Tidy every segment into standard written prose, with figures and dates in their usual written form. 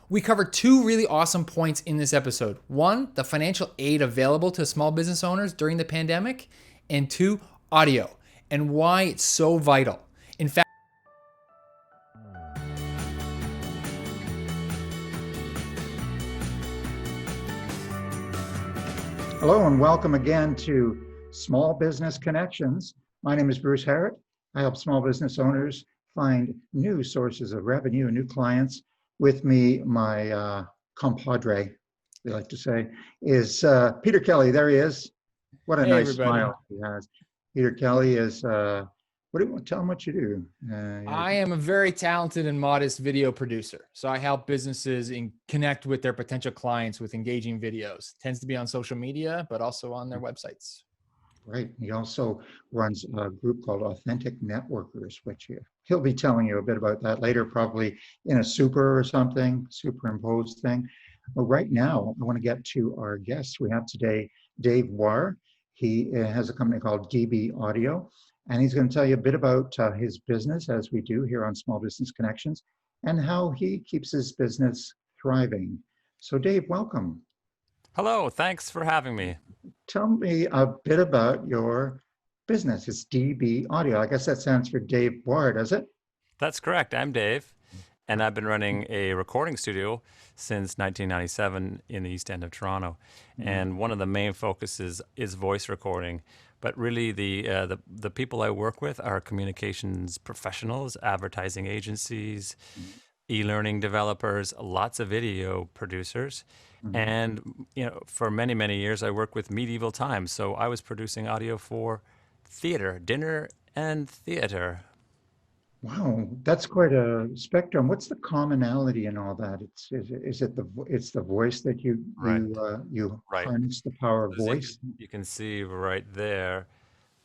We covered two really awesome points in this episode. One, the financial aid available to small business owners during the pandemic, and two, audio and why it's so vital. In fact, Hello and welcome again to Small Business Connections. My name is Bruce Harrett. I help small business owners find new sources of revenue and new clients. With me, my compadre, they like to say, is Peter Kelly. There he is. What a hey nice everybody. smile he has. Peter Kelly is, what do you want? Tell him what you do. I am a very talented and modest video producer. So I help businesses connect with their potential clients with engaging videos. Tends to be on social media, but also on their websites. Right. He also runs a group called Authentic Networkers, which he'll be telling you a bit about that later, probably in a super or something, superimposed thing. But right now, I want to get to our guests. We have today Dave Boire. He has a company called DB Audio, and he's going to tell you a bit about his business, as we do here on Small Business Connections, and how he keeps his business thriving. So, Dave, welcome. Hello, thanks for having me. Tell me a bit about your business. It's DB Audio. I guess that stands for Dave Boire, does it? That's correct. I'm Dave, and I've been running a recording studio since 1997 in the East End of Toronto. And one of the main focuses is voice recording. But really, the people I work with are communications professionals, advertising agencies, e-learning developers, lots of video producers. And for many, many years, I worked with Medieval Times. So I was producing audio for theater, dinner, and theater. Wow, that's quite a spectrum. What's the commonality in all that? It's the voice that Right, you right. harness the power of As voice? you can see right there,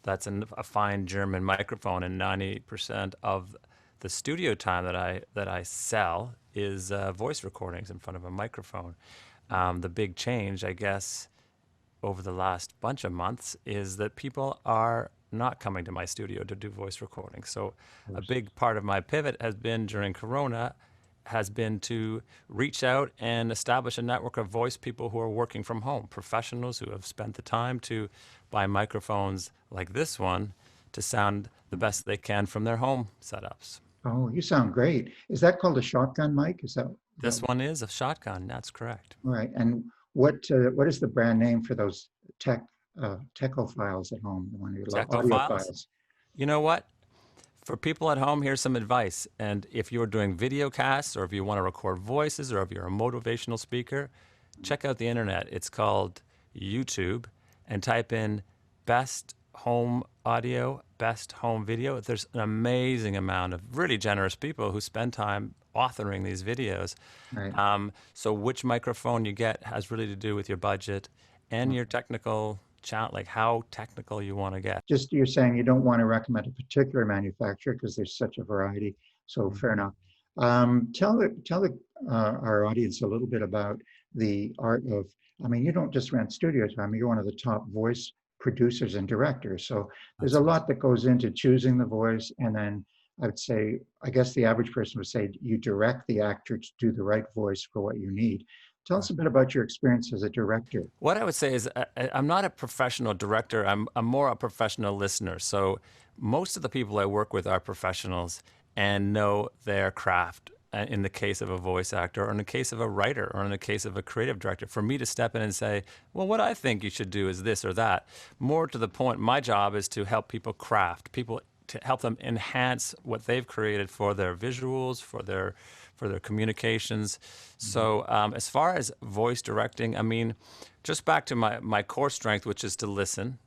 that's a fine German microphone, and 90% of the studio time that I sell is voice recordings in front of a microphone. The big change, I guess, over the last bunch of months is that people are not coming to my studio to do voice recordings. So a big part of my pivot has been during Corona has been to reach out and establish a network of voice people who are working from home, professionals who have spent the time to buy microphones like this one to sound the best they can from their home setups. Oh, you sound great. Is that called a shotgun mic? Is that This one is a shotgun, that's correct. all right? And what is the brand name for those techophiles at home? The one who love Techophiles? audiophiles. You know what? For people at home, here's some advice. And if you're doing video casts, or if you want to record voices, or if you're a motivational speaker, check out the internet. It's called YouTube, and type in best home audio, best home video. There's an amazing amount of really generous people who spend time authoring these videos. Right. So which microphone you get has really to do with your budget and your technical challenge, like how technical you want to get. Just you're saying you don't want to recommend a particular manufacturer because there's such a variety. So fair enough. Tell our audience a little bit about the art of. I mean, you don't just rent studio time. You're one of the top voice producers and directors. So there's a lot that goes into choosing the voice, and then I would say, I guess the average person would say you direct the actor to do the right voice for what you need. Tell us a bit about your experience as a director. What I would say is I'm not a professional director. I'm more a professional listener. So most of the people I work with are professionals and know their craft. In the case of a voice actor, or in the case of a writer, or in the case of a creative director, for me to step in and say, well, what I think you should do is this or that. More to the point, my job is to help people craft, people to help them enhance what they've created for their visuals, for their communications. So as far as voice directing, I mean, just back to my core strength, which is to listen.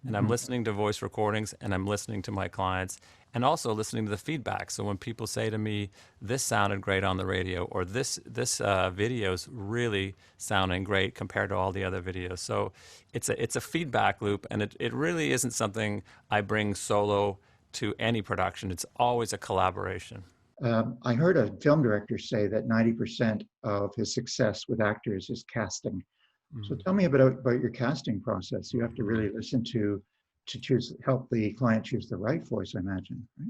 And I'm listening to voice recordings, and I'm listening to my clients, and also listening to the feedback. So when people say to me, this sounded great on the radio, or this video's really sounding great compared to all the other videos. So it's a feedback loop, and it really isn't something I bring solo to any production. It's always a collaboration. I heard a film director say that 90% of his success with actors is casting. So tell me about your casting process. You have to really listen to choose, help the client choose the right voice, I imagine. Right?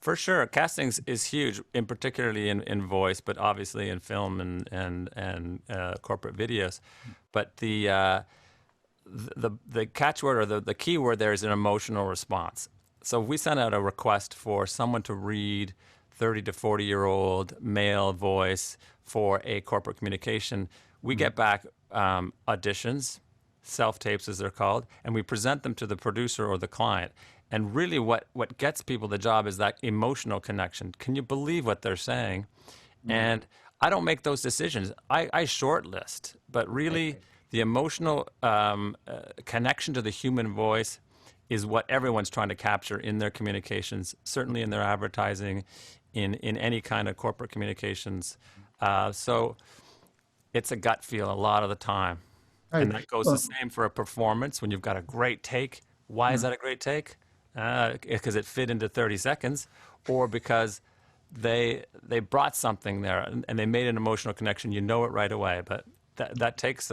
For sure, casting is huge, in particularly in voice, but obviously in film and corporate videos. But the catchword or the key word there is an emotional response. So if we send out a request for someone to read 30 to 40-year-old male voice for a corporate communication, we get back auditions, self-tapes as they're called, and we present them to the producer or the client. And really what gets people the job is that emotional connection. Can you believe what they're saying? And I don't make those decisions. I shortlist, but really the emotional connection to the human voice is what everyone's trying to capture in their communications, certainly in their advertising, in any kind of corporate communications. So it's a gut feel a lot of the time. Right. And that goes the same for a performance when you've got a great take. Why is that a great take? Because it fit into 30 seconds, or because they brought something there and they made an emotional connection. You know it right away. But that takes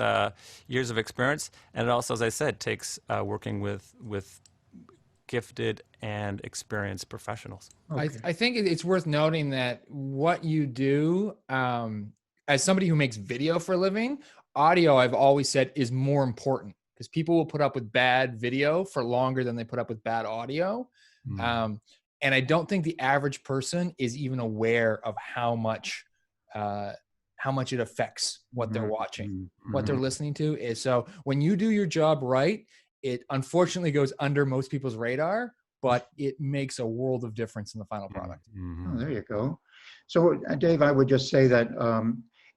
years of experience, and it also, as I said, takes working with gifted and experienced professionals. Okay. I think it's worth noting that what you do, as somebody who makes video for a living, audio, I've always said, is more important because people will put up with bad video for longer than they put up with bad audio. And I don't think the average person is even aware of how much it affects what they're watching, what they're listening to. Is so when you do your job right, it unfortunately goes under most people's radar, but it makes a world of difference in the final product. Oh, there you go. So, Dave, I would just say that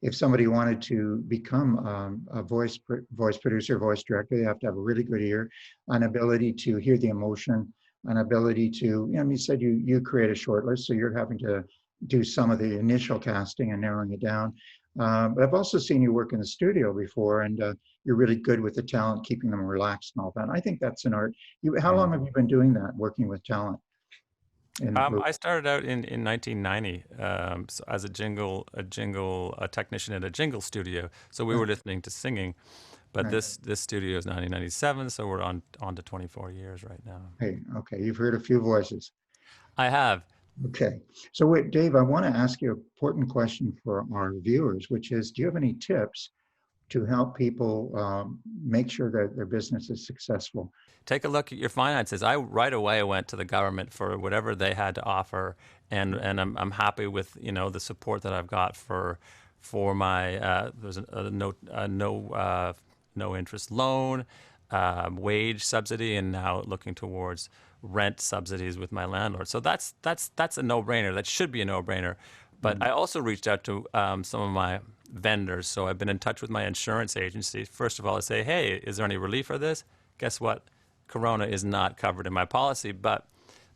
if somebody wanted to become a voice producer, voice director, they have to have a really good ear, an ability to hear the emotion, an ability to, you said you create a short list, so you're having to do some of the initial casting and narrowing it down. But I've also seen you work in the studio before, and you're really good with the talent, keeping them relaxed and all that. And I think that's an art. How long have you been doing that, working with talent? I started out in 1990 so as a technician at a jingle studio. So we were listening to singing, but this studio is 1997, so we're on to 24 years right now. Hey, okay, you've heard a few voices. I have. Okay, so wait, Dave, I want to ask you an important question for our viewers, which is, do you have any tips to help people make sure that their business is successful? Take a look at your finances. I right away went to the government for whatever they had to offer, and I'm happy with the support that I've got for my there's a no interest loan, wage subsidy, and now looking towards rent subsidies with my landlord. So that's a no-brainer. That should be a no-brainer. But I also reached out to some of my vendors. So I've been in touch with my insurance agency. First of all, I say, hey, is there any relief for this? Guess what? Corona is not covered in my policy, but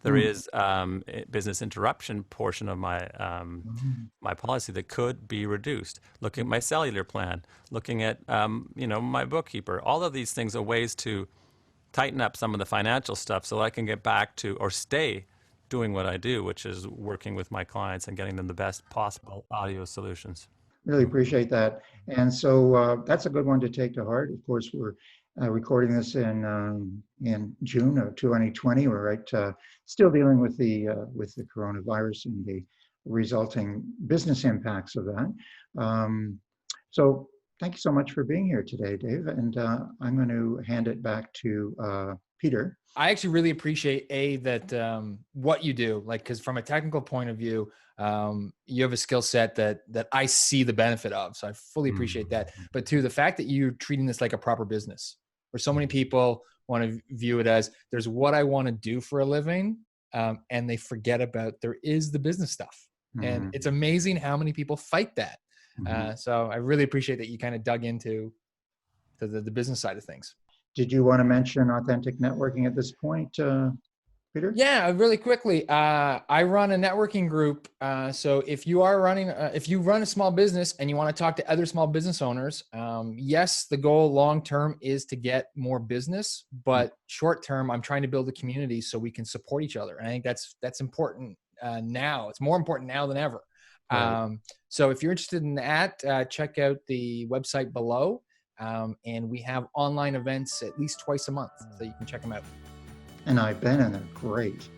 there is a business interruption portion of my my policy that could be reduced. Looking at my cellular plan, looking at my bookkeeper. All of these things are ways to tighten up some of the financial stuff so that I can get back to or stay doing what I do, which is working with my clients and getting them the best possible audio solutions. Really appreciate that. And so that's a good one to take to heart. Of course, we're recording this in June of 2020. We're still dealing with the coronavirus and the resulting business impacts of that. So thank you so much for being here today, Dave. And I'm going to hand it back to Peter. I actually really appreciate that what you do, because from a technical point of view, you have a skill set that I see the benefit of. So I fully appreciate that. But two, the fact that you're treating this like a proper business, where so many people want to view it as there's what I want to do for a living, and they forget about there is the business stuff. And it's amazing how many people fight that. So I really appreciate that you kind of dug into the business side of things. Did you want to mention authentic networking at this point, Peter? Yeah, really quickly. I run a networking group. So if you are if you run a small business and you want to talk to other small business owners, yes, the goal long-term is to get more business, but short-term, I'm trying to build a community so we can support each other. And I think that's important now. It's more important now than ever. Right. So if you're interested in that, check out the website below. And we have online events at least twice a month, so you can check them out. And I've been, and they're great.